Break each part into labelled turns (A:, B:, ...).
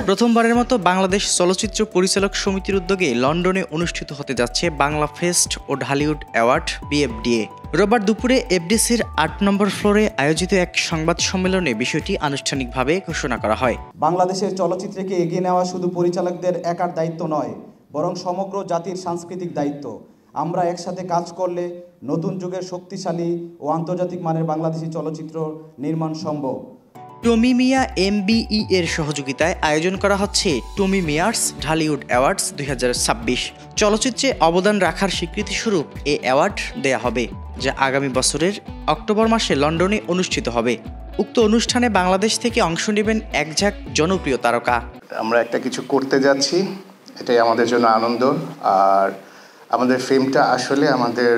A: প্রথমবারের মতো বাংলাদেশ চলচ্চিত্র পরিচালক সমিতির উদ্যোগে লন্ডনে অনুষ্ঠিত হতে যাচ্ছে বাংলা ফেস্ট ও ঢালিউড অ্যাওয়ার্ড BFDA। রোববার দুপুরে এফডিসির ৮ নম্বর ফ্লোরে আয়োজিত এক সংবাদ সম্মেলনে বিষয়টি আনুষ্ঠানিকভাবে ঘোষণা করা হয়।
B: বাংলাদেশের চলচ্চিত্রকে এগিয়ে নেওয়া শুধু পরিচালকদের একার দায়িত্ব নয়, বরং সমগ্র জাতির সাংস্কৃতিক দায়িত্ব। আমরা একসাথে কাজ করলে নতুন যুগের শক্তিশালী ও আন্তর্জাতিক মানের বাংলাদেশি চলচ্চিত্র নির্মাণ সম্ভব।
A: টমি মিয়া MBE এর সহযোগিতায় আয়োজন করা হচ্ছে টমি মিয়ার্স ঢালিউড অ্যাওয়ার্ডস 2026। চলচ্চিত্রে অবদান রাখার স্বীকৃতিস্বরূপ এ অ্যাওয়ার্ড দেয়া হবে, যা আগামী বছরের অক্টোবর মাসে লন্ডনে অনুষ্ঠিত হবে। উক্ত অনুষ্ঠানে বাংলাদেশ থেকে অংশ নেবেন একঝাঁক জনপ্রিয় তারকা।
C: আমরা একটা কিছু করতে যাচ্ছি, এটাই আমাদের জন্য আনন্দ। আর আমাদের ফিল্মটা আসলে আমাদের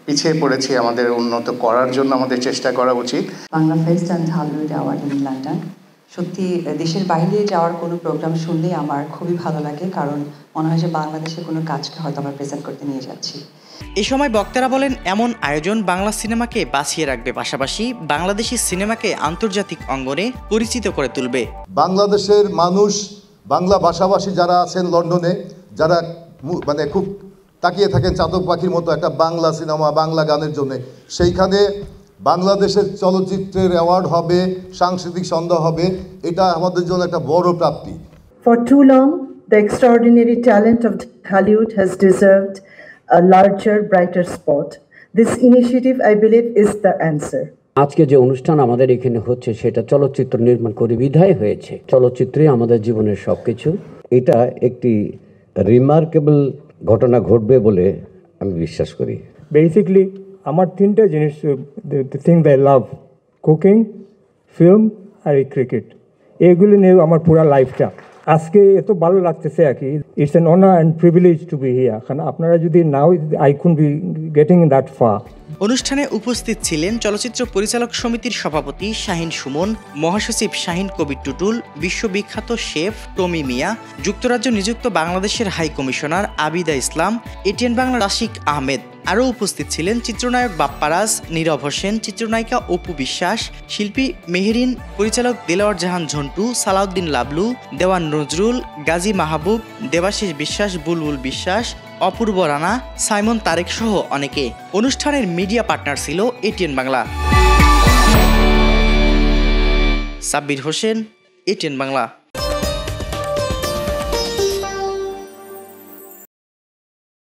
C: পিছিয়ে পড়েছি, আমাদের উন্নত করার জন্য আমাদের চেষ্টা করা উচিত।
D: Bangla fest and Dhallywood award in London, সত্যি দেশের বাইরে যাওয়ার কোনো প্রোগ্রাম শুনলে আমার খুবই ভালো লাগে, কারণ মনে হয় যে বাংলাদেশের কোনো কাজকে হয়তো আমরা প্রেজেন্ট করতে নিয়ে যাচ্ছি।
A: এ সময় বক্তারা বলেন, এমন আয়োজন বাংলা সিনেমাকে বাঁচিয়ে রাখবে, পাশাপাশি বাংলাদেশি সিনেমাকে আন্তর্জাতিক অঙ্গনে পরিচিত করে তুলবে।
E: বাংলাদেশের মানুষ, বাংলা ভাষাভাষী যারা আছেন লন্ডনে, যারা মানে খুব তাকিয়ে থাকেন চাতক পাখির মতো একটা বাংলা সিনেমা, বাংলা গানের জন্য, সেইখানে বাংলাদেশের চলচ্চিত্রের অ্যাওয়ার্ড হবে, সাংস্কৃতিক সন্ধ্যা হবে, এটা আমাদের জন্য একটা বড় প্রাপ্তি।
F: For too long, the extraordinary talent of Hollywood has deserved a larger, brighter spot. This initiative, I believe, is the answer.
G: আজকে যে অনুষ্ঠান আমাদের এখানে হচ্ছে সেটা চলচ্চিত্র নির্মাণ করে বিধায় হয়েছে। চলচ্চিত্রে আমাদের জীবনের সবকিছু। এটা একটি রিমার্কেবল ঘটনা ঘটবে বলে আমি বিশ্বাস করি।
H: বেসিক্যালি আমার তিনটা জিনিস, the things I love, cooking, film আর এই ক্রিকেট, এগুলো নিয়ে আমার পুরো লাইফটা। আজকে এত ভালো লাগতেছে আর কি। It's an honour and privilege to be here. কারণ আপনারা যদি নাও, I could be getting that far.
A: অনুষ্ঠানে উপস্থিত ছিলেন চলচ্চিত্র পরিচালক সমিতির সভাপতি শাহিন সুমন, মহাসচিব শাহিন কবির টুটুল, বিশ্ববিখ্যাত শেফ টমি মিয়া, যুক্তরাজ্য নিযুক্ত বাংলাদেশের হাই কমিশনার আবিদা ইসলাম, এটিএন বাংলা রাশিক আহমেদ। আরও উপস্থিত ছিলেন চিত্রনায়ক বাপ্পারাজ, নীরব হোসেন, চিত্রনায়িকা অপু বিশ্বাস, শিল্পী মেহেরিন, পরিচালক দেলাওয়ার জাহান ঝন্টু, সালাউদ্দিন লাবলু, দেওয়ান নজরুল, গাজী মাহবুব, দেবাশিস বিশ্বাস, বুলবুল বিশ্বাস, অপূর্ব রানা, সাইমন তারেক সহ অনেকে। অনুষ্ঠানের মিডিয়া পার্টনার ছিল এটিএন বাংলা। সাব্বির হোসেন, এটিএন বাংলা।